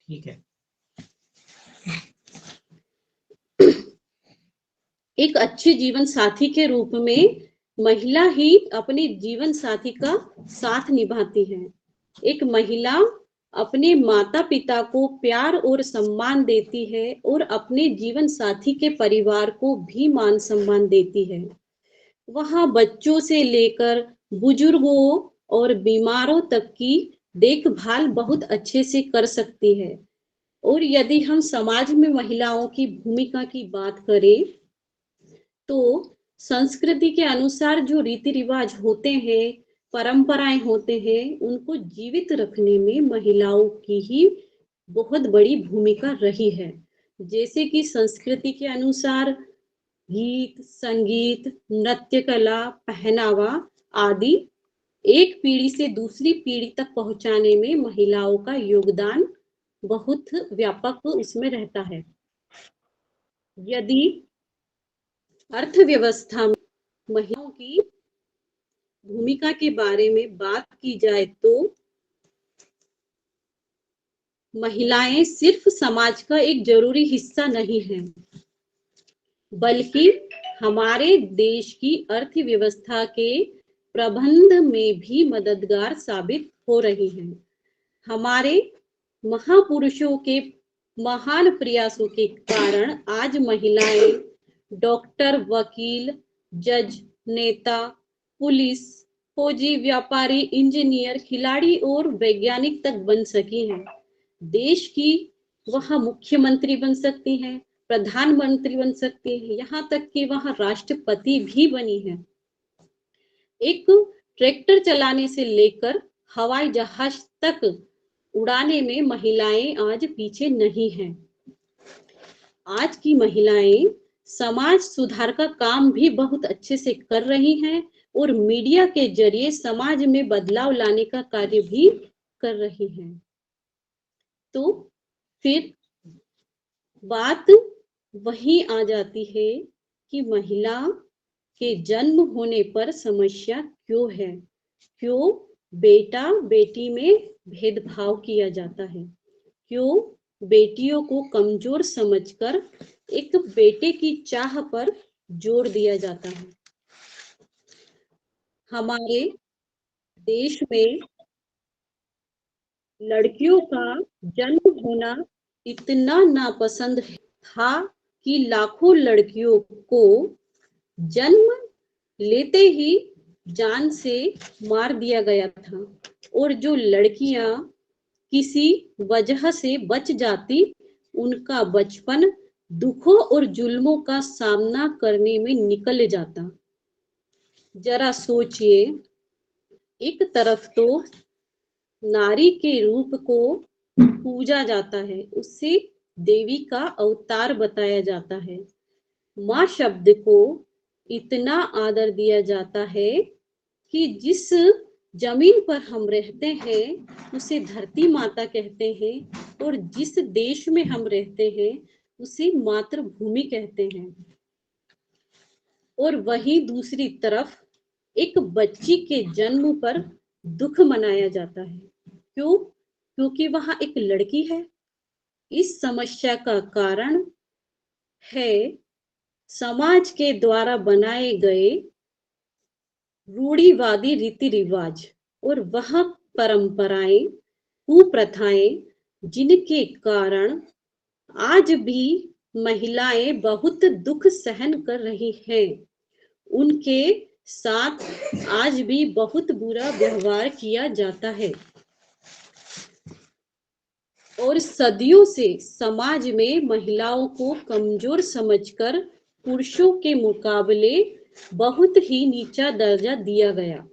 ठीक है। एक अच्छे जीवन साथी के रूप में महिला ही अपने जीवन साथी का साथ निभाती है। एक महिला अपने माता पिता को प्यार और सम्मान देती है और अपने जीवन साथी के परिवार को भी मान सम्मान देती है। वह बच्चों से लेकर बुजुर्गों और बीमारों तक की देखभाल बहुत अच्छे से कर सकती है। और यदि हम समाज में महिलाओं की भूमिका की बात करें तो संस्कृति के अनुसार जो रीति रिवाज होते हैं, परंपराएं होते हैं, उनको जीवित रखने में महिलाओं की ही बहुत बड़ी भूमिका रही है। जैसे कि संस्कृति के अनुसार गीत, संगीत, नृत्य कला, पहनावा आदि एक पीढ़ी से दूसरी पीढ़ी तक पहुंचाने में महिलाओं का योगदान बहुत व्यापक उसमें रहता है। यदि अर्थव्यवस्था में महिलाओं की भूमिका के बारे में बात की जाए तो महिलाएं सिर्फ समाज का एक जरूरी हिस्सा नहीं है, बल्कि हमारे देश की अर्थव्यवस्था के प्रबंध में भी मददगार साबित हो रही हैं। हमारे महापुरुषों के महान प्रयासों के कारण आज महिलाएं डॉक्टर, वकील, जज, नेता, पुलिस, फौजी, व्यापारी, इंजीनियर, खिलाड़ी और वैज्ञानिक तक बन सकी हैं। देश की वह मुख्यमंत्री बन सकती हैं, प्रधानमंत्री बन सकती हैं, यहाँ तक कि वह राष्ट्रपति भी बनी है। एक ट्रैक्टर चलाने से लेकर हवाई जहाज तक उड़ाने में महिलाएं आज पीछे नहीं हैं। आज की महिलाएं समाज सुधार का काम भी बहुत अच्छे से कर रही हैं और मीडिया के जरिए समाज में बदलाव लाने का कार्य भी कर रही हैं। तो फिर बात वही आ जाती है कि महिला के जन्म होने पर समस्या क्यों है, क्यों बेटा बेटी में भेदभाव किया जाता है, क्यों बेटियों को कमजोर समझकर एक बेटे की चाह पर जोर दिया जाता है। हमारे देश में लड़कियों का जन्म होना इतना नापसंद था कि लाखों लड़कियों को जन्म लेते ही जान से मार दिया गया था और जो लड़कियां किसी वजह से बच जाती, उनका बचपन दुखों और जुल्मों का सामना करने में निकल जाता। जरा सोचिए, एक तरफ तो नारी के रूप को पूजा जाता है, उससे देवी का अवतार बताया जाता है। माँ शब्द को इतना आदर दिया जाता है कि जिस जमीन पर हम रहते हैं उसे धरती माता कहते हैं और जिस देश में हम रहते हैं उसे मातृभूमि कहते हैं। और वही दूसरी तरफ एक बच्ची के जन्म पर दुख मनाया जाता है। क्यों? क्योंकि वहां एक लड़की है। इस समस्या का कारण है समाज के द्वारा बनाए गए रूढ़िवादी रीति रिवाज और वह परंपराएं, कुप्रथाएं, जिनके कारण आज भी महिलाएं बहुत दुख सहन कर रही हैं। उनके साथ आज भी बहुत बुरा व्यवहार किया जाता है और सदियों से समाज में महिलाओं को कमजोर समझकर पुरुषों के मुकाबले बहुत ही नीचा दर्जा दिया गया।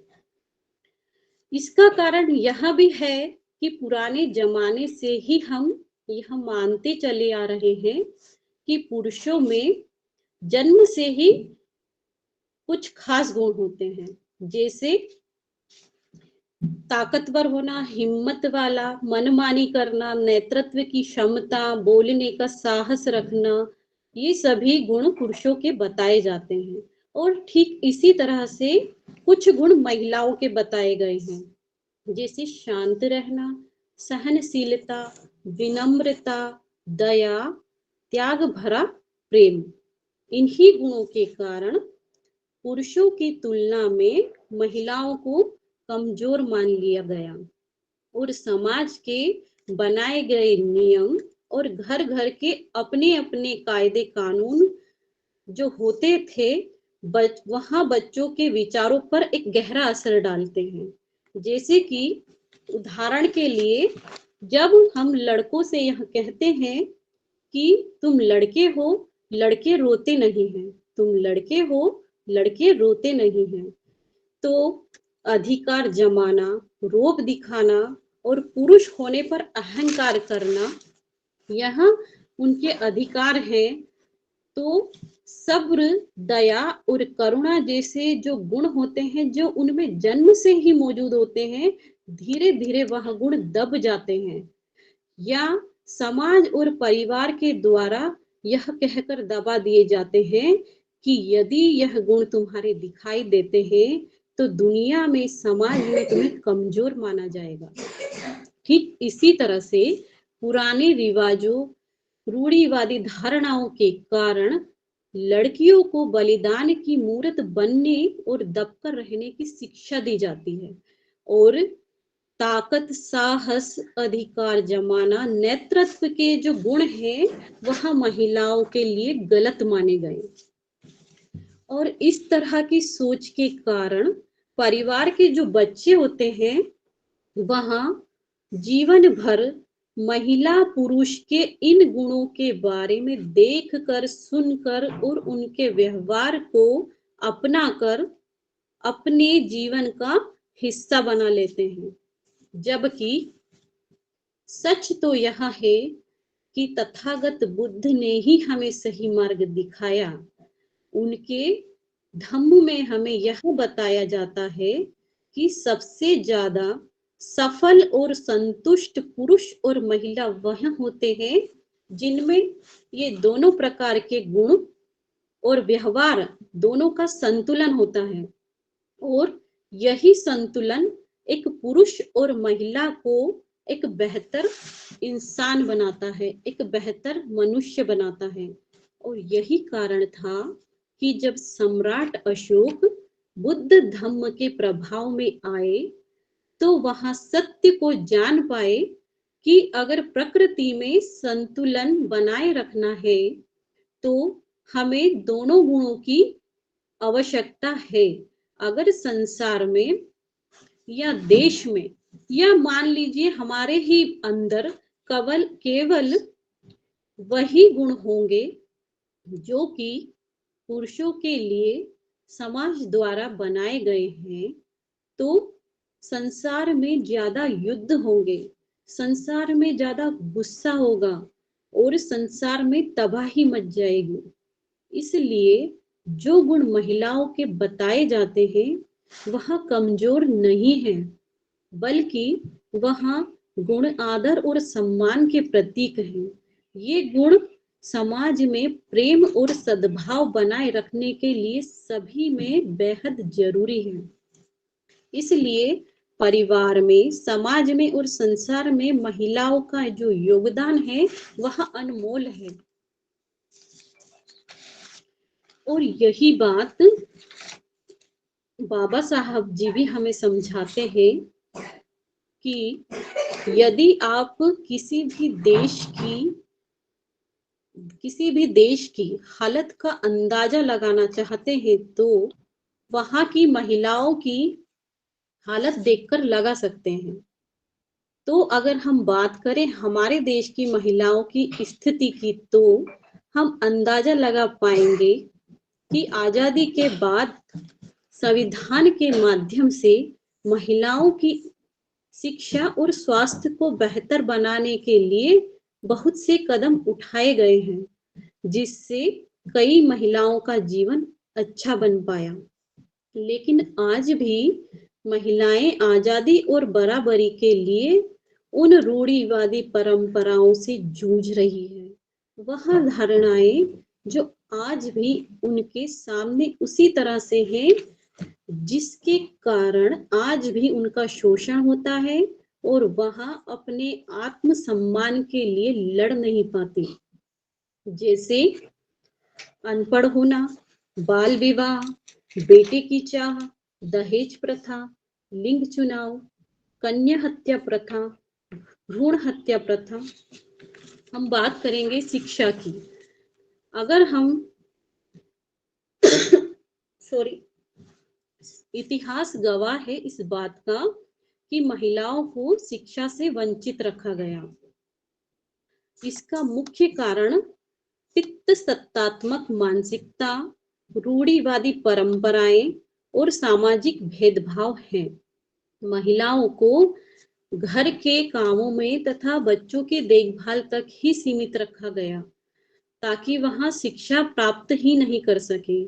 इसका कारण यह भी है कि पुराने जमाने से ही हम यह मानते चले आ रहे हैं कि पुरुषों में जन्म से ही कुछ खास गुण होते हैं, जैसे ताकतवर होना, हिम्मत वाला, मनमानी करना, नेतृत्व की क्षमता, बोलने का साहस रखना, ये सभी गुण पुरुषों के बताए जाते हैं। और ठीक इसी तरह से कुछ गुण महिलाओं के बताए गए हैं, जैसे शांत रहना, सहनशीलता, विनम्रता, दया, त्याग भरा प्रेम। इन्हीं गुणों के कारण पुरुषों की तुलना में महिलाओं को कमजोर मान लिया गया और समाज के बनाए गए नियम और घर घर के अपने अपने कायदे कानून जो होते थे वहां बच्चों के विचारों पर एक गहरा असर डालते हैं। जैसे कि उदाहरण के लिए, जब हम लड़कों से यह कहते हैं कि तुम लड़के हो, लड़के रोते नहीं हैं, तुम लड़के हो, लड़के रोते नहीं हैं, तो अधिकार जमाना, रोब दिखाना और पुरुष होने पर अहंकार करना, यह उनके अधिकार हैं। तो सब्र, दया और करुणा जैसे जो गुण होते हैं, जो उनमें जन्म से ही मौजूद होते हैं, धीरे धीरे वह गुण दब जाते हैं या समाज और परिवार के द्वारा यह कहकर दबा दिए जाते हैं कि यदि यह गुण तुम्हारे दिखाई देते हैं तो दुनिया में, समाज में तुम्हें कमजोर माना जाएगा। ठीक इसी तरह से पुराने रिवाजों, रूढ़िवादी धारणाओं के कारण लड़कियों को बलिदान की मूर्त बनने और दबकर रहने की शिक्षा दी जाती है और ताकत, साहस, अधिकार जमाना, नेतृत्व के जो गुण हैं वह महिलाओं के लिए गलत माने गए। और इस तरह की सोच के कारण परिवार के जो बच्चे होते हैं वहां जीवन भर महिला पुरुष के इन गुणों के बारे में देखकर, सुनकर और उनके व्यवहार को अपनाकर अपने जीवन का हिस्सा बना लेते हैं। जबकि सच तो यह है कि तथागत बुद्ध ने ही हमें सही मार्ग दिखाया। उनके धम्म में हमें यह बताया जाता है कि सबसे ज्यादा सफल और संतुष्ट पुरुष और महिला वह होते हैं जिनमें ये दोनों प्रकार के गुण और व्यवहार दोनों का संतुलन होता है। और यही संतुलन एक पुरुष और महिला को एक बेहतर इंसान बनाता है, एक बेहतर मनुष्य बनाता है। और यही कारण था कि जब सम्राट अशोक बुद्ध धम्म के प्रभाव में आए तो वहां सत्य को जान पाए कि अगर प्रकृति में संतुलन बनाए रखना है तो हमें दोनों गुणों की आवश्यकता है। अगर संसार में या देश में या मान लीजिए हमारे ही अंदर केवल वही गुण होंगे जो कि पुरुषों के लिए समाज द्वारा बनाए गए हैं तो संसार में ज्यादा युद्ध होंगे, संसार में ज्यादा गुस्सा होगा और संसार में तबाही मच जाएगी। इसलिए जो गुण महिलाओं के बताए जाते हैं वह कमजोर नहीं है, बल्कि वह गुण आदर और सम्मान के प्रतीक हैं। ये गुण समाज में प्रेम और सद्भाव बनाए रखने के लिए सभी में बेहद जरूरी है। इसलिए परिवार में, समाज में और संसार में महिलाओं का जो योगदान है वह अनमोल है। और यही बात बाबा साहब जी भी हमें समझाते हैं कि यदि आप किसी भी देश की हालत का अंदाजा लगाना चाहते हैं तो वहां की महिलाओं की हालत देखकर लगा सकते हैं। तो अगर हम बात करें हमारे देश की महिलाओं की स्थिति की तो हम अंदाजा लगा पाएंगे कि आजादी के बाद संविधान के माध्यम से महिलाओं की शिक्षा और स्वास्थ्य को बेहतर बनाने के लिए बहुत से कदम उठाए गए हैं, जिससे कई महिलाओं का जीवन अच्छा बन पाया। लेकिन आज भी महिलाएं आजादी और बराबरी के लिए उन रूढ़िवादी परंपराओं से जूझ रही है। वह धारणाएं जो आज भी उनके सामने उसी तरह से हैं, जिसके कारण आज भी उनका शोषण होता है और वहां अपने आत्मसम्मान के लिए लड़ नहीं पाते, जैसे अनपढ़ होना, बाल विवाह, बेटे की चाह, दहेज प्रथा, लिंग चुनाव, कन्या हत्या प्रथा, भ्रूण हत्या प्रथा। हम बात करेंगे शिक्षा की। अगर हम सॉरी इतिहास गवाह है इस बात का कि महिलाओं को शिक्षा से वंचित रखा गया। इसका मुख्य कारण पित्त सत्तात्मक मानसिकता, रूढ़िवादी परंपराएं और सामाजिक भेदभाव है। महिलाओं को घर के कामों में तथा बच्चों के देखभाल तक ही सीमित रखा गया, ताकि वहां शिक्षा प्राप्त ही नहीं कर सके,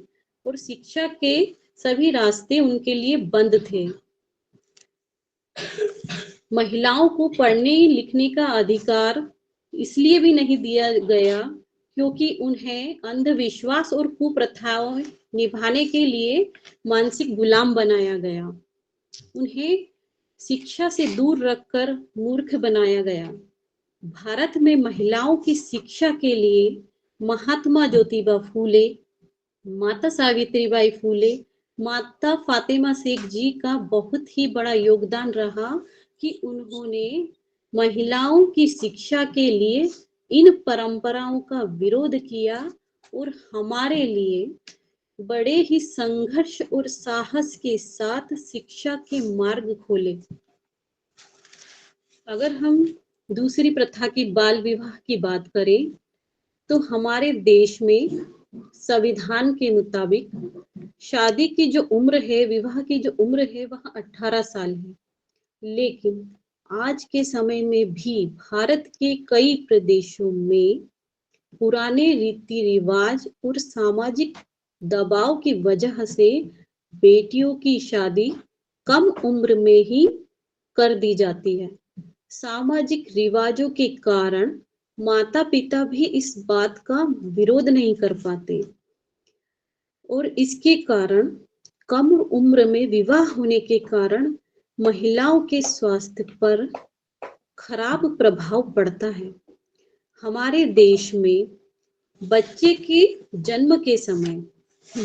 और शिक्षा के सभी रास्ते उनके लिए बंद थे। महिलाओं को पढ़ने लिखने का अधिकार इसलिए भी नहीं दिया गया क्योंकि उन्हें अंधविश्वास और कुप्रथाओं निभाने के लिए मानसिक गुलाम बनाया गया। उन्हें शिक्षा से दूर रखकर मूर्ख बनाया गया। भारत में महिलाओं की शिक्षा के लिए महात्मा ज्योतिबा फूले, माता सावित्रीबाई फूले, माता फातिमा शेख जी का बहुत ही बड़ा योगदान रहा कि उन्होंने महिलाओं की शिक्षा के लिए इन परंपराओं का विरोध किया और हमारे लिए बड़े ही संघर्ष और साहस के साथ शिक्षा के मार्ग खोले। अगर हम दूसरी प्रथा की बाल विवाह की बात करें तो हमारे देश में संविधान के मुताबिक शादी की जो उम्र है, विवाह की जो उम्र है वह 18 साल है। लेकिन आज के समय में भी भारत के कई प्रदेशों में पुराने रीति रिवाज और सामाजिक दबाव की वजह से बेटियों की शादी कम उम्र में ही कर दी जाती है। सामाजिक रिवाजों के कारण माता पिता भी इस बात का विरोध नहीं कर पाते और इसके कारण कम उम्र में विवाह होने के कारण महिलाओं के स्वास्थ्य पर खराब प्रभाव पड़ता है। हमारे देश में बच्चे के जन्म के समय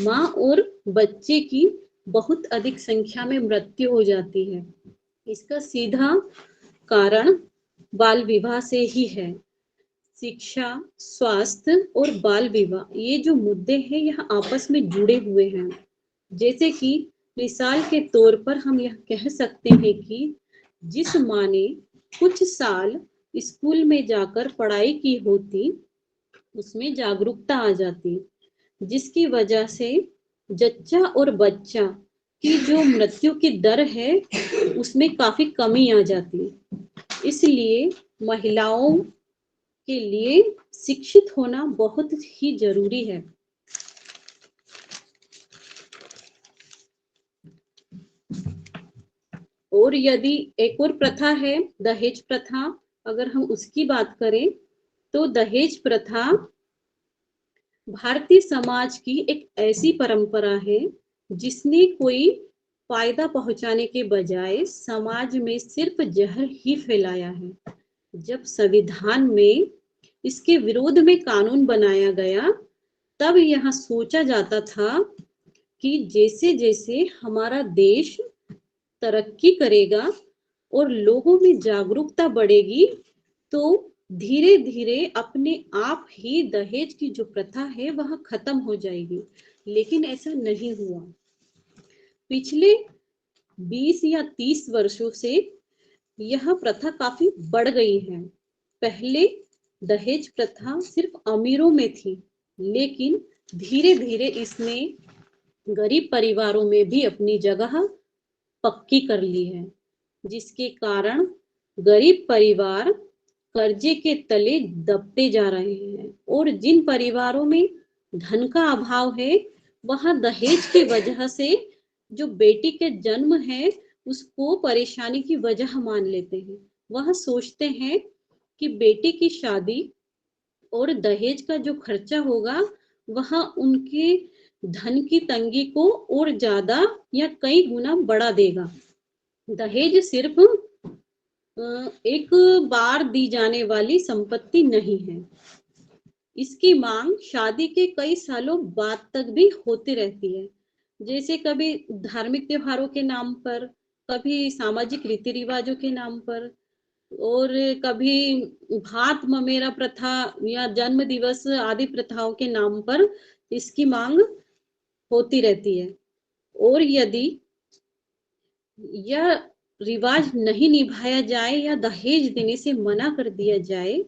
माँ और बच्चे की बहुत अधिक संख्या में मृत्यु हो जाती है। इसका सीधा कारण बाल विवाह से ही है। शिक्षा, स्वास्थ्य और बाल विवाह ये जो मुद्दे हैं यह आपस में जुड़े हुए हैं। जैसे कि मिसाल के तौर पर हम यह कह सकते हैं कि जिस माँ ने कुछ साल स्कूल में जाकर पढ़ाई की होती उसमें जागरूकता आ जाती, जिसकी वजह से जच्चा और बच्चा की जो मृत्यु की दर है उसमें काफी कमी आ जाती। इसलिए महिलाओं के लिए शिक्षित होना बहुत ही जरूरी है। और यदि एक और प्रथा है दहेज प्रथा, अगर हम उसकी बात करें तो दहेज प्रथा भारतीय समाज की एक ऐसी परंपरा है जिसने कोई फायदा पहुंचाने के बजाय समाज में सिर्फ जहर ही फैलाया है। जब संविधान में इसके विरोध में कानून बनाया गया तब यह सोचा जाता था कि जैसे जैसे हमारा देश तरक्की करेगा और लोगों में जागरूकता बढ़ेगी तो धीरे धीरे अपने आप ही दहेज की जो प्रथा है वह खत्म हो जाएगी। लेकिन ऐसा नहीं हुआ। पिछले 20 या 30 वर्षों से यह प्रथा काफी बढ़ गई है। पहले दहेज प्रथा सिर्फ अमीरों में थी, लेकिन धीरे धीरे इसने गरीब परिवारों में भी अपनी जगह पक्की कर ली है, जिसके कारण गरीब परिवार कर्जे के तले दबते जा रहे हैं और जिन परिवारों में धन का अभाव है वहां दहेज की वजह से जो बेटी के जन्म है उसको परेशानी की वजह मान लेते हैं। वह सोचते हैं कि बेटी की शादी और दहेज का जो खर्चा होगा वह उनके धन की तंगी को और ज्यादा या कई गुना बढ़ा देगा। दहेज सिर्फ एक बार दी जाने वाली संपत्ति नहीं है। इसकी मांग शादी के कई सालों बाद तक भी होती रहती है। जैसे कभी धार्मिक त्योहारों के नाम पर, कभी सामाजिक रीति रिवाजों के नाम पर, और कभी भात ममेरा प्रथा या जन्म दिवस आदि प्रथाओं के नाम पर इसकी मांग होती रहती है। और यदि यह रिवाज नहीं निभाया जाए या दहेज देने से मना कर दिया जाए,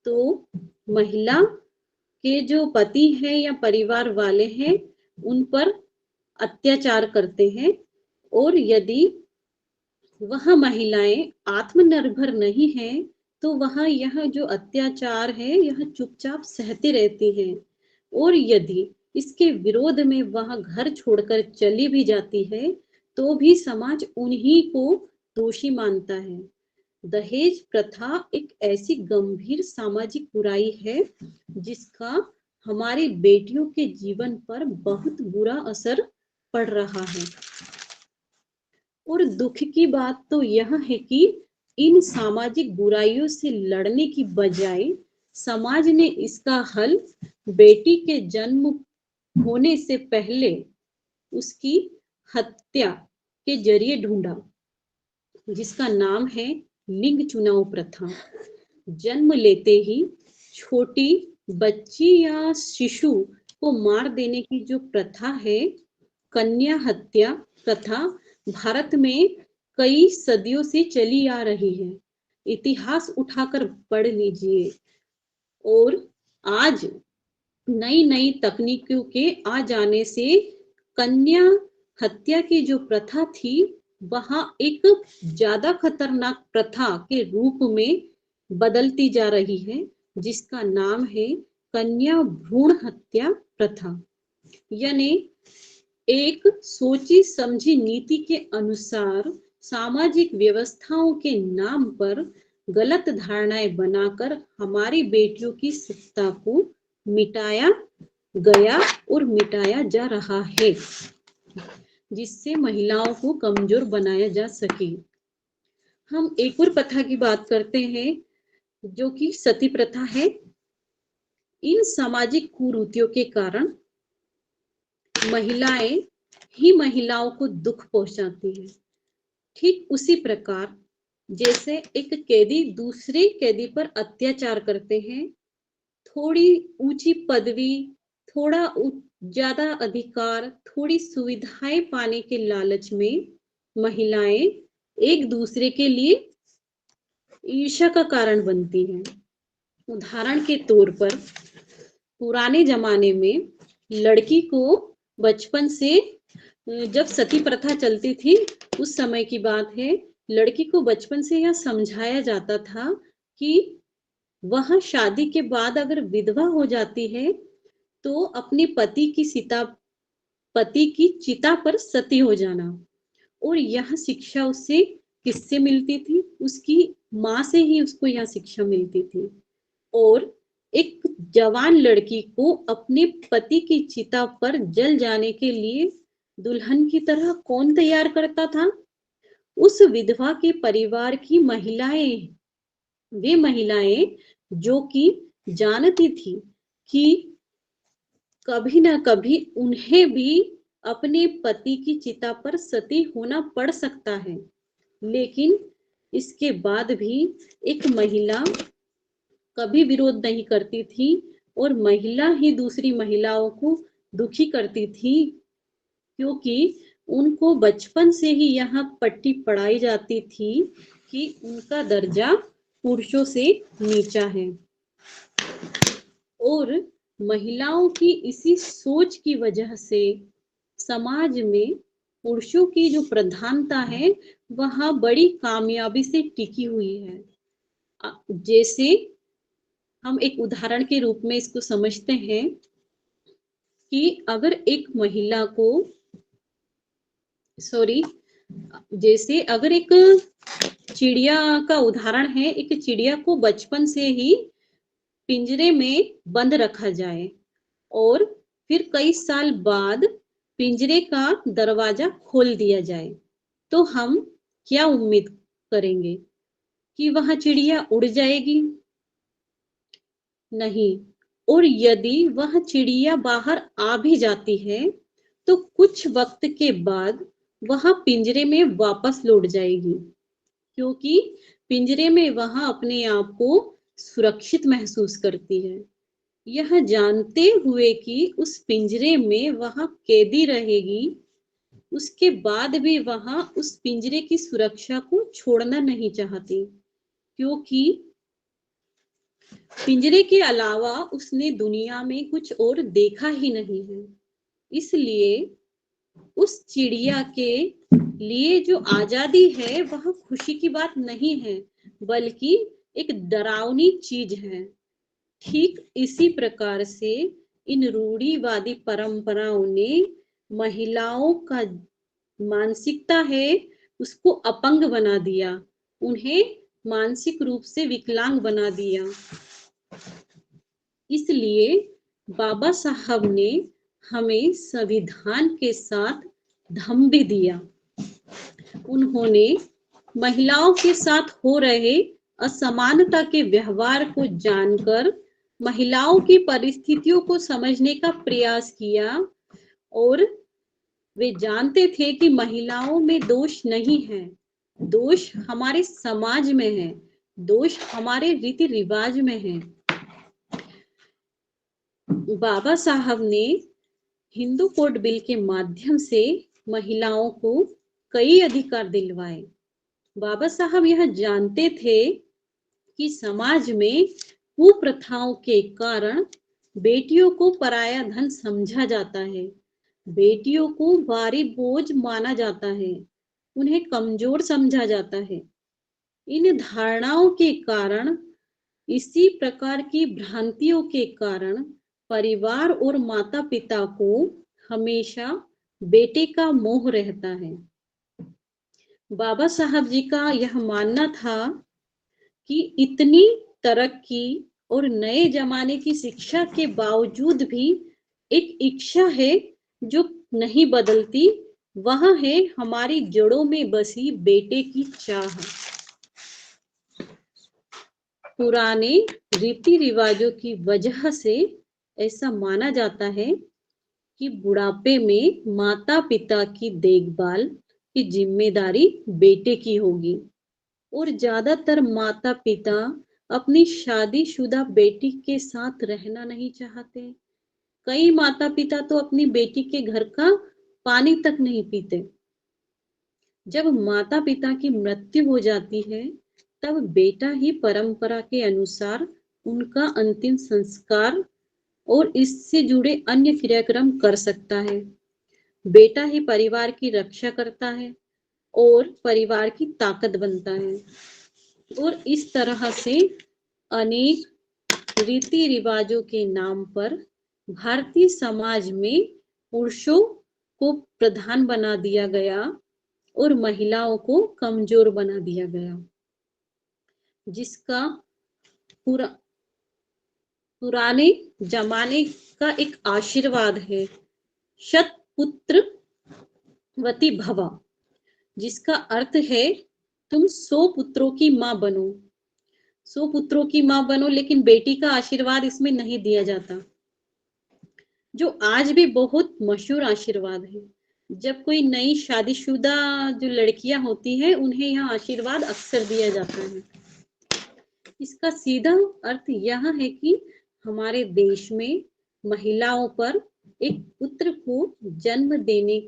तो महिला के जो पति हैं या परिवार वाले हैं उन पर अत्याचार करते हैं। और यदि वह महिलाएं आत्मनिर्भर नहीं हैं, तो वह यह जो अत्याचार है यह चुपचाप सहती रहती हैं। और यदि इसके विरोध में वह घर छोड़कर चली भी जाती है, तो भी समाज उन्हीं को दोषी मानता है। दहेज प्रथा एक ऐसी गंभीर सामाजिक बुराई है जिसका हमारी बेटियों के जीवन पर बहुत बुरा असर पड़ रहा है। और दुख की बात तो यह है कि इन सामाजिक बुराइयों से लड़ने की बजाय समाज ने इसका हल बेटी के जन्म होने से पहले उसकी हत्या के जरिए ढूंढा, जिसका नाम है लिंग चुनाव प्रथा। जन्म लेते ही छोटी बच्ची या शिशु को मार देने की जो प्रथा है, कन्या हत्या प्रथा, भारत में कई सदियों से चली आ रही है। इतिहास उठाकर पढ़ लीजिए। और आज नई नई तकनीकों के आ जाने से कन्या हत्या की जो प्रथा थी वह एक ज्यादा खतरनाक प्रथा के रूप में बदलती जा रही है, जिसका नाम है कन्या भ्रूण हत्या प्रथा। यानी एक सोची समझी नीति के अनुसार सामाजिक व्यवस्थाओं के नाम पर गलत धारणाएं बनाकर हमारी बेटियों की सत्ता को मिटाया गया और मिटाया जा रहा है, जिससे महिलाओं को कमजोर बनाया जा सके। हम एक और प्रथा की बात करते हैं जो कि सती प्रथा है। इन सामाजिक कुरीतियों के कारण महिलाएं ही महिलाओं को दुख पहुंचाती है। ठीक उसी प्रकार जैसे एक कैदी दूसरे कैदी पर अत्याचार करते हैं, थोड़ी ऊंची पदवी, थोड़ा ज्यादा अधिकार, थोड़ी सुविधाएं पाने के लालच में महिलाएं एक दूसरे के लिए ईर्ष्या का कारण बनती हैं। उदाहरण के तौर पर पुराने जमाने में लड़की को बचपन से, जब सती प्रथा चलती थी उस समय की बात है, लड़की को बचपन से यह समझाया जाता था कि वह शादी के बाद अगर विधवा हो जाती है तो अपने पति की चिता पर सती हो जाना। और यह शिक्षा उससे किससे मिलती थी? उसकी माँ से ही उसको यह शिक्षा मिलती थी। और एक जवान लड़की को अपने पति की चिता पर जल जाने के लिए दुल्हन की तरह कौन तैयार करता था? उस विधवा के परिवार की महिलाएं। वे महिलाएं जो कि जानती थी कि कभी ना कभी उन्हें भी अपने पति की चिता पर सती होना पड़ सकता है, लेकिन इसके बाद भी एक महिला कभी विरोध नहीं करती थी और महिला ही दूसरी महिलाओं को दुखी करती थी, क्योंकि उनको बचपन से ही यहाँ पट्टी पढ़ाई जाती थी कि उनका दर्जा पुरुषों से नीचा है। और महिलाओं की इसी सोच की वजह से समाज में पुरुषों की जो प्रधानता है वह बड़ी कामयाबी से टिकी हुई है। जैसे हम एक उदाहरण के रूप में इसको समझते हैं कि अगर एक महिला को, सॉरी, जैसे अगर एक चिड़िया का उदाहरण है, एक चिड़िया को बचपन से ही पिंजरे में बंद रखा जाए और फिर कई साल बाद पिंजरे का दरवाजा खोल दिया जाए, तो हम क्या उम्मीद करेंगे? कि वह चिड़िया उड़ जाएगी? नहीं। और यदि वह चिड़िया बाहर आ भी जाती है तो कुछ वक्त के बाद वह पिंजरे में वापस लौट जाएगी, क्योंकि पिंजरे में वह अपने आप को सुरक्षित महसूस करती है, यह जानते हुए कि उस पिंजरे में वह कैदी रहेगी। उसके बाद भी वह उस पिंजरे की सुरक्षा को छोड़ना नहीं चाहती, क्योंकि पिंजरे के अलावा उसने दुनिया में कुछ और देखा ही नहीं है। इसलिए उस चिड़िया के लिए जो आजादी है वह खुशी की बात नहीं है, बल्कि एक डरावनी चीज है। ठीक इसी प्रकार से इन रूढ़िवादी परंपराओं ने महिलाओं का मानसिकता है उसको अपंग बना दिया, उन्हें मानसिक रूप से विकलांग बना दिया। इसलिए बाबा साहब ने हमें संविधान के साथ धम्म भी दिया। उन्होंने महिलाओं के साथ हो रहे असमानता के व्यवहार को जानकर महिलाओं की परिस्थितियों को समझने का प्रयास किया, और वे जानते थे कि महिलाओं में दोष नहीं है, दोष हमारे समाज में है, दोष हमारे रीति रिवाज में है। बाबा साहब ने हिंदू कोड बिल के माध्यम से महिलाओं को कई अधिकार दिलवाए। बाबा साहब यह जानते थे कि समाज में कुप्रथाओं के कारण बेटियों को पराया धन समझा जाता है, बेटियों को भारी बोझ माना जाता है, उन्हें कमजोर समझा जाता है। इन धारणाओं के कारण, इसी प्रकार की भ्रांतियों के कारण परिवार और माता पिता को हमेशा बेटे का मोह रहता है। बाबा साहब जी का यह मानना था कि इतनी तरक्की और नए जमाने की शिक्षा के बावजूद भी एक इच्छा है जो नहीं बदलती, वह है हमारी जड़ों में बसी बेटे की चाह। पुराने रीति रिवाजों की वजह से ऐसा माना जाता है कि बुढ़ापे में माता पिता की देखभाल की जिम्मेदारी बेटे की होगी, और ज्यादातर माता पिता अपनी शादीशुदा बेटी के साथ रहना नहीं चाहते। कई माता पिता तो अपनी बेटी के घर का पानी तक नहीं पीते। जब माता पिता की मृत्यु हो जाती है तब बेटा ही परंपरा के अनुसार उनका अंतिम संस्कार और इससे जुड़े अन्य क्रियाक्रम कर सकता है। बेटा ही परिवार की रक्षा करता है और परिवार की ताकत बनता है, और इस तरह से अनेक रीति रिवाजों के नाम पर भारतीय समाज में पुरुषों को प्रधान बना दिया गया और महिलाओं को कमजोर बना दिया गया, जिसका पुराने जमाने का एक आशीर्वाद है, शतपुत्रवती भव, जिसका अर्थ है तुम 100 पुत्रों की मां बनो। 100 पुत्रों की मां बनो, लेकिन बेटी का आशीर्वाद इसमें नहीं दिया जाता, जो आज भी बहुत मशहूर आशीर्वाद है। जब कोई नई शादीशुदा जो लड़कियां होती हैं उन्हें यह आशीर्वाद अक्सर दिया जाता है। इसका सीधा अर्थ यह है कि हमारे देश में महिलाओं पर एक पुत्र को जन्म देने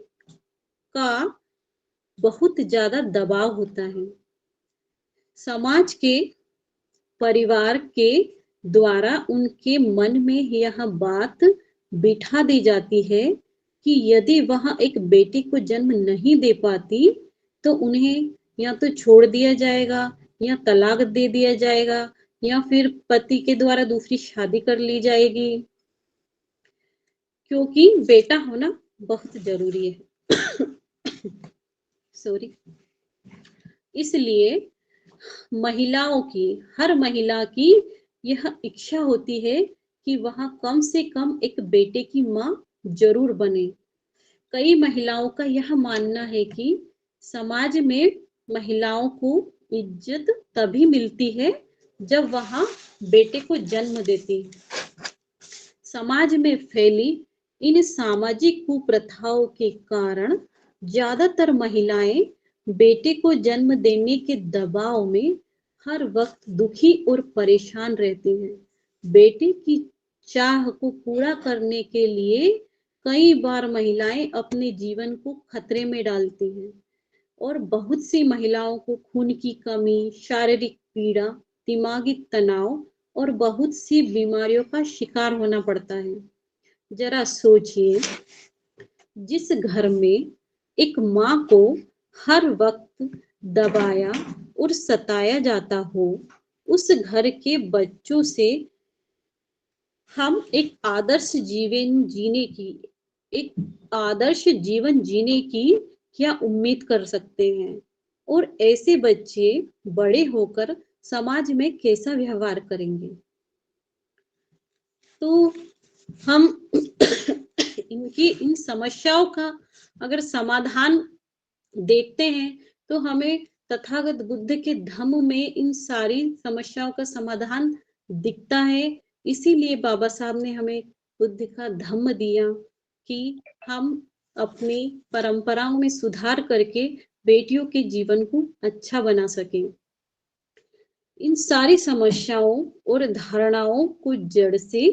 का बहुत ज्यादा दबाव होता है। समाज के, परिवार के द्वारा उनके मन में यह बात बिठा दी जाती है कि यदि वह एक बेटी को जन्म नहीं दे पाती तो उन्हें या तो छोड़ दिया जाएगा, या तलाक दे दिया जाएगा, या फिर पति के द्वारा दूसरी शादी कर ली जाएगी, क्योंकि बेटा होना बहुत जरूरी है। सॉरी। इसलिए हर महिला की यह इच्छा होती है कि वह कम से कम एक बेटे की मां जरूर बने। कई महिलाओं का यह मानना है कि समाज में महिलाओं को इज्जत तभी मिलती है जब वहां बेटे को जन्म देती है। समाज में फैली इन सामाजिक कुप्रथाओं के कारण ज्यादातर महिलाएं बेटे को जन्म देने के दबाव में हर वक्त दुखी और परेशान रहती हैं। बेटे की चाह को पूरा करने के लिए कई बार महिलाएं अपने जीवन को खतरे में डालती हैं और बहुत सी महिलाओं को खून की कमी, शारीरिक पीड़ा, दिमागी तनाव और बहुत सी बीमारियों का शिकार होना पड़ता है। जरा सोचिए, जिस घर में एक माँ को हर वक्त दबाया और सताया जाता हो, उस घर के बच्चों से हम एक आदर्श जीवन जीने की क्या उम्मीद कर सकते हैं? और ऐसे बच्चे बड़े होकर समाज में कैसा व्यवहार करेंगे? तो हम इनकी इन समस्याओं का अगर समाधान देखते हैं तो हमें तथागत बुद्ध के धम्म में इन सारी समस्याओं का समाधान दिखता है। इसीलिए बाबा साहब ने हमें बुद्ध का धम्म दिया कि हम अपनी परंपराओं में सुधार करके बेटियों के जीवन को अच्छा बना सकें। इन सारी समस्याओं और धारणाओं को जड़ से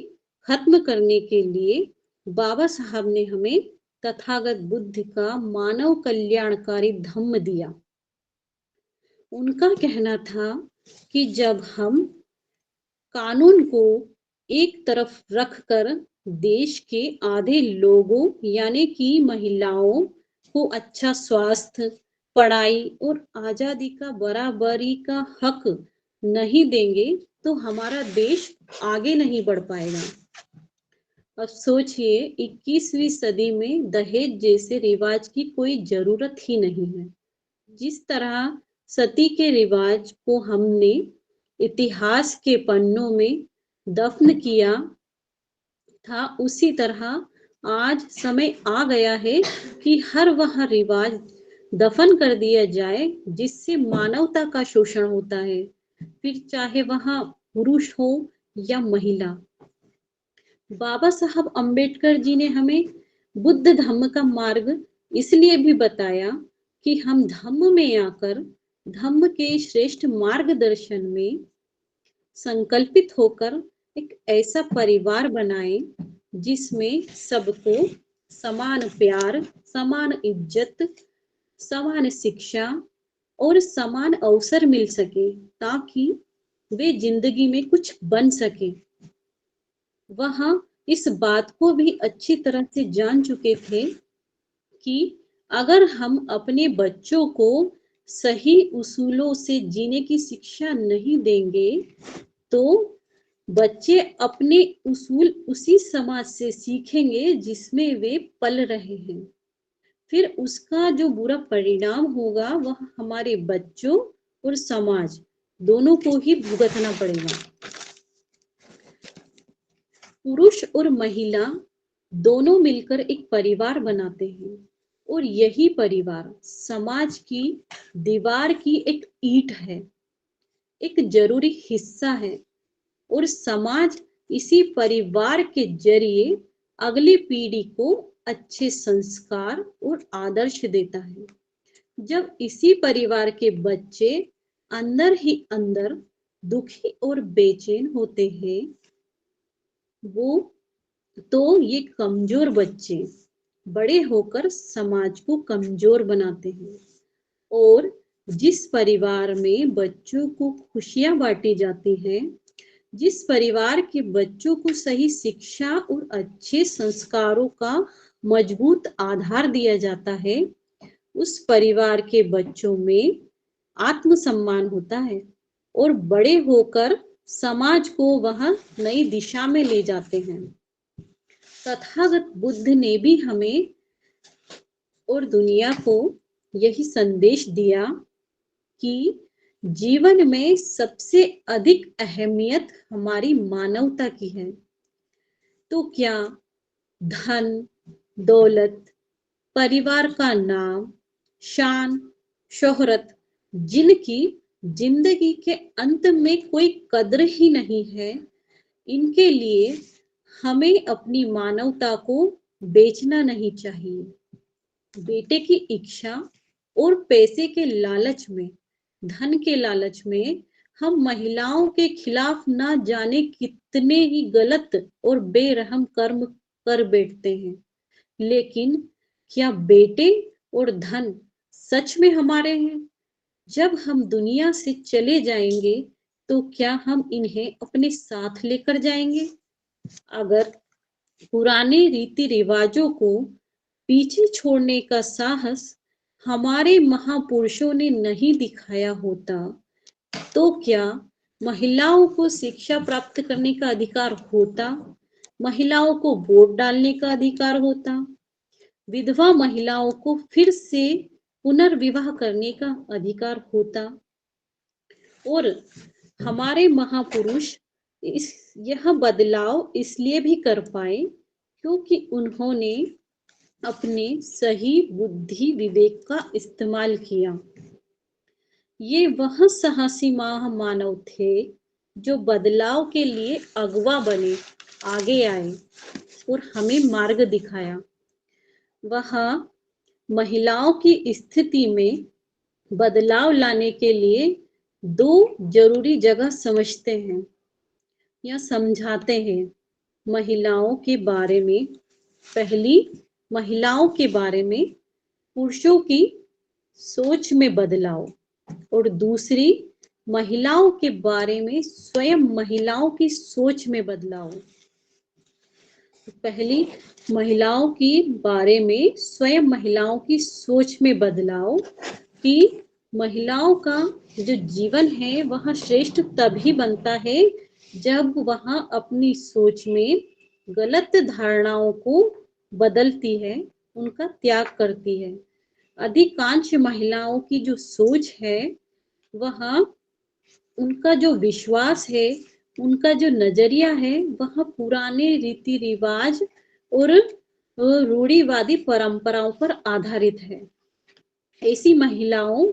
खत्म करने के लिए बाबा साहब ने हमें तथागत बुद्ध का मानव कल्याणकारी धम्म दिया। उनका कहना था कि जब हम कानून को एक तरफ रखकर देश के आधे लोगों यानी कि महिलाओं को अच्छा स्वास्थ्य, पढ़ाई और आजादी का बराबरी का हक नहीं देंगे तो हमारा देश आगे नहीं बढ़ पाएगा। अब सोचिए, 21वीं सदी में दहेज जैसे रिवाज की कोई जरूरत ही नहीं है। जिस तरह सती के रिवाज को हमने इतिहास के पन्नों में दफन किया था, उसी तरह आज समय आ गया है कि हर वह रिवाज दफन कर दिया जाए जिससे मानवता का शोषण होता है, फिर चाहे वह पुरुष हो या महिला। बाबा साहब अंबेडकर जी ने हमें बुद्ध धम्म का मार्ग इसलिए भी बताया कि हम धम्म में आकर धम्म के श्रेष्ठ मार्गदर्शन में संकल्पित होकर एक ऐसा परिवार बनाएं जिसमें सबको समान प्यार, समान इज्जत, समान शिक्षा और समान अवसर मिल सके ताकि वे जिंदगी में कुछ बन सके। वह इस बात को भी अच्छी तरह से जान चुके थे कि अगर हम अपने बच्चों को सही उसूलों से जीने की शिक्षा नहीं देंगे तो बच्चे अपने उसूल उसी समाज से सीखेंगे जिसमें वे पल रहे हैं। फिर उसका जो बुरा परिणाम होगा वह हमारे बच्चों और समाज दोनों को ही भुगतना पड़ेगा। पुरुष और महिला दोनों मिलकर एक परिवार बनाते हैं और यही परिवार समाज की दीवार की एक ईंट है, एक जरूरी हिस्सा है और समाज इसी परिवार के जरिए अगली पीढ़ी को अच्छे संस्कार और आदर्श देता है। जब इसी परिवार के बच्चे अंदर ही अंदर दुखी और बेचैन होते हैं तो ये कमजोर बच्चे बड़े होकर समाज को कमजोर बनाते हैं। और जिस परिवार में बच्चों को खुशियां बांटी जाती हैं, जिस परिवार के बच्चों को सही शिक्षा और अच्छे संस्कारों का मजबूत आधार दिया जाता है, उस परिवार के बच्चों में आत्मसम्मान होता है और बड़े होकर समाज को वह नई दिशा में ले जाते हैं। तथागत बुद्ध ने भी हमें और दुनिया को यही संदेश दिया कि जीवन में सबसे अधिक अहमियत हमारी मानवता की है। तो क्या धन, दौलत, परिवार का नाम, शान, शोहरत जिनकी जिंदगी के अंत में कोई कद्र ही नहीं है, इनके लिए हमें अपनी मानवता को बेचना नहीं चाहिए। बेटे की इच्छा और पैसे के लालच में, धन के लालच में हम महिलाओं के खिलाफ ना जाने कितने ही गलत और बेरहम कर्म कर बैठते हैं। लेकिन क्या बेटे और धन सच में हमारे हैं? जब हम दुनिया से चले जाएंगे तो क्या हम इन्हें अपने साथ लेकर जाएंगे? अगर पुराने रीति रिवाजों को पीछे छोड़ने का साहस हमारे महापुरुषों ने नहीं दिखाया होता, तो क्या महिलाओं को शिक्षा प्राप्त करने का अधिकार होता? महिलाओं को वोट डालने का अधिकार होता? विधवा महिलाओं को फिर से पुनर्विवाह करने का अधिकार होता? और हमारे महापुरुष यह बदलाव इसलिए भी कर पाए क्योंकि उन्होंने अपने सही बुद्धि विवेक का इस्तेमाल किया। ये वह साहसी महामानव थे जो बदलाव के लिए अगवा बने, आगे आए और हमें मार्ग दिखाया। वह महिलाओं की स्थिति में बदलाव लाने के लिए दो जरूरी जगह समझते हैं या समझाते हैं महिलाओं के बारे में। पहली, महिलाओं के बारे में पुरुषों की सोच में बदलाव, और दूसरी, महिलाओं के बारे में स्वयं महिलाओं की सोच में बदलाव। पहली, महिलाओं के बारे में स्वयं महिलाओं की सोच में बदलाव कि महिलाओं का जो जीवन है वह श्रेष्ठ तभी बनता है जब वह अपनी सोच में गलत धारणाओं को बदलती है, उनका त्याग करती है। अधिकांश महिलाओं की जो सोच है वह, उनका जो विश्वास है, उनका जो नजरिया है वह पुराने रीति रिवाज और रूढ़िवादी परंपराओं पर आधारित है। ऐसी महिलाओं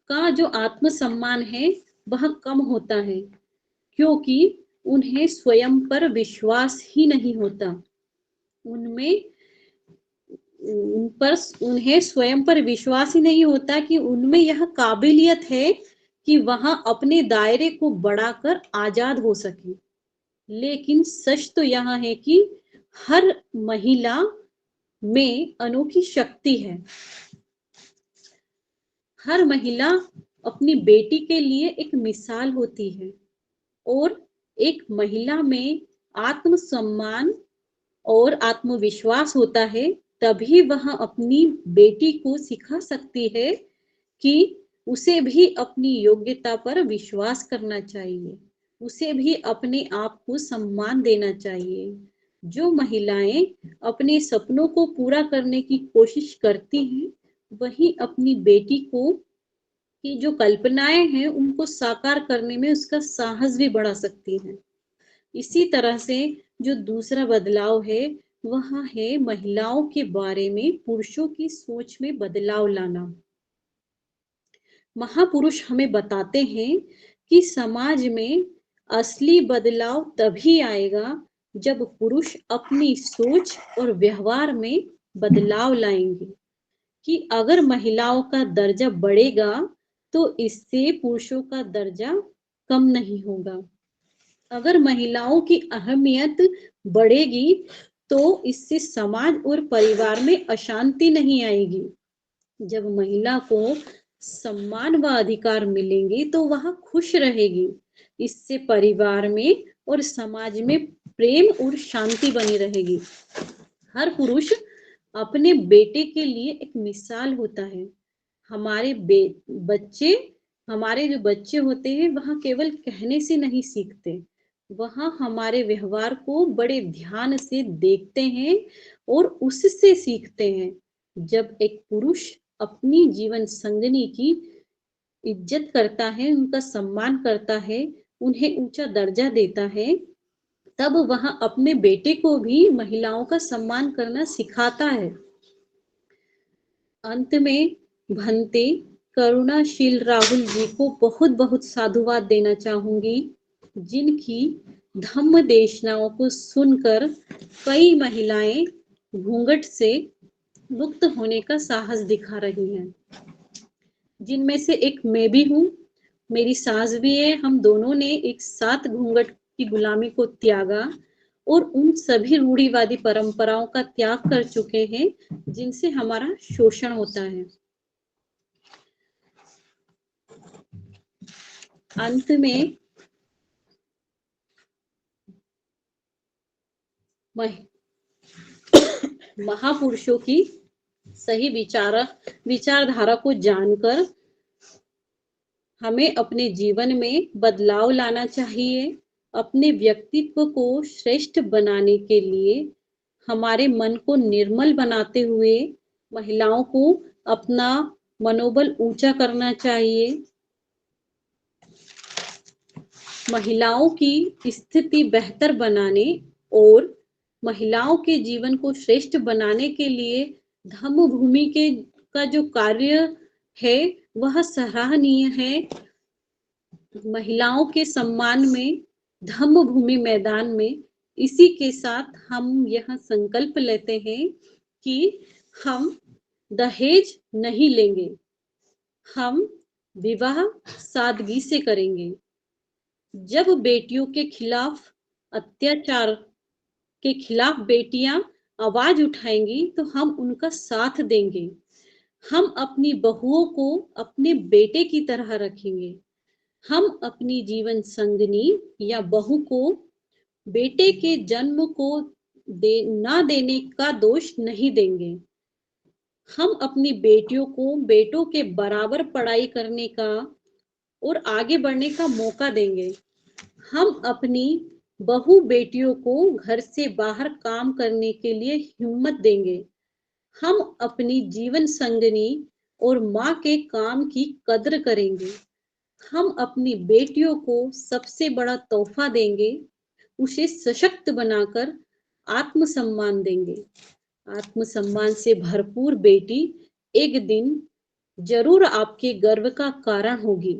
का जो आत्मसम्मान है वह कम होता है क्योंकि उन्हें स्वयं पर विश्वास ही नहीं होता। उन्हें स्वयं पर विश्वास ही नहीं होता कि उनमें यह काबिलियत है कि वह अपने दायरे को बढ़ाकर आजाद हो सके। लेकिन सच तो यह है कि हर महिला में अनोखी शक्ति है। हर महिला अपनी बेटी के लिए एक मिसाल होती है और एक महिला में आत्मसम्मान और आत्मविश्वास होता है, तभी वह अपनी बेटी को सिखा सकती है कि उसे भी अपनी योग्यता पर विश्वास करना चाहिए, उसे भी अपने आप को सम्मान देना चाहिए। जो महिलाएं अपने सपनों को पूरा करने की कोशिश करती हैं, वही अपनी बेटी को की जो कल्पनाएं हैं उनको साकार करने में उसका साहस भी बढ़ा सकती हैं। इसी तरह से जो दूसरा बदलाव है वह है महिलाओं के बारे में पुरुषों की सोच में बदलाव लाना। महापुरुष हमें बताते हैं कि समाज में असली बदलाव तभी आएगा जब पुरुष अपनी सोच और व्यवहार में बदलाव लाएंगे। कि अगर महिलाओं का दर्जा बढ़ेगा तो इससे पुरुषों का दर्जा कम नहीं होगा। अगर महिलाओं की अहमियत बढ़ेगी तो इससे समाज और परिवार में अशांति नहीं आएगी। जब महिला को सम्मान व अधिकार मिलेंगे तो वह खुश रहेगी। इससे परिवार में और समाज में प्रेम और शांति बनी रहेगी। हर पुरुष अपने बेटे के लिए एक मिसाल होता है। हमारे जो बच्चे होते हैं वह केवल कहने से नहीं सीखते, वह हमारे व्यवहार को बड़े ध्यान से देखते हैं और उससे सीखते हैं। जब एक पुरुष अपनी जीवन संगिनी की इज्जत करता है, उनका सम्मान करता है, उन्हें ऊंचा दर्जा देता है, तब वह अपने बेटे को भी महिलाओं का सम्मान करना सिखाता है। अंत में, भंते करुणाशील राहुल जी को बहुत बहुत साधुवाद देना चाहूंगी, जिनकी धम्म देशनाओं को सुनकर कई महिलाएं घूंघट से मुक्त होने का साहस दिखा रही हैं, जिनमें से एक मैं भी हूँ, मेरी सास भी है। हम दोनों ने एक साथ घूंघट की गुलामी को त्यागा और उन सभी रूढ़िवादी परंपराओं का त्याग कर चुके हैं जिनसे हमारा शोषण होता है। अंत में महापुरुषों की सही विचारधारा को जानकर हमें अपने जीवन में बदलाव लाना चाहिए। अपने व्यक्तित्व को श्रेष्ठ बनाने के लिए हमारे मन को निर्मल बनाते हुए महिलाओं को अपना मनोबल ऊंचा करना चाहिए। महिलाओं की स्थिति बेहतर बनाने और महिलाओं के जीवन को श्रेष्ठ बनाने के लिए धम्म भूमि का जो कार्य है वह सराहनीय है। महिलाओं के सम्मान में धम्म भूमि मैदान में इसी के साथ हम यह संकल्प लेते हैं कि हम दहेज नहीं लेंगे, हम विवाह सादगी से करेंगे। जब बेटियों के खिलाफ अत्याचार के खिलाफ बेटियां आवाज उठाएंगी तो हम उनका साथ देंगे। हम अपनी बहुओं को अपने बेटे की तरह रखेंगे। हम अपनी जीवन संगनी या बहू को बेटे के जन्म को ना देने का दोष नहीं देंगे। हम अपनी बेटियों को बेटों के बराबर पढ़ाई करने का और आगे बढ़ने का मौका देंगे। हम अपनी बहू बेटियों को घर से बाहर काम करने के लिए हिम्मत देंगे। हम अपनी जीवन संगनी और माँ के काम की कद्र करेंगे। हम अपनी बेटियों को सबसे बड़ा तोहफा देंगे, उसे सशक्त बनाकर आत्मसम्मान देंगे। आत्मसम्मान से भरपूर बेटी एक दिन जरूर आपके गर्व का कारण होगी।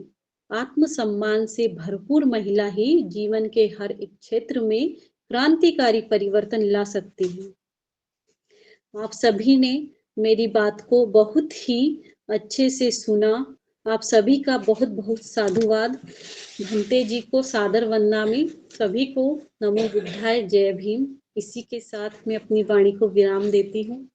आत्मसम्मान से भरपूर महिला ही जीवन के हर एक क्षेत्र में क्रांतिकारी परिवर्तन ला सकती है। आप सभी ने मेरी बात को बहुत ही अच्छे से सुना। आप सभी का बहुत बहुत साधुवाद। भंते जी को सादर वंदनामि। सभी को नमो बुद्धाय, जय भीम। इसी के साथ मैं अपनी वाणी को विराम देती हूँ।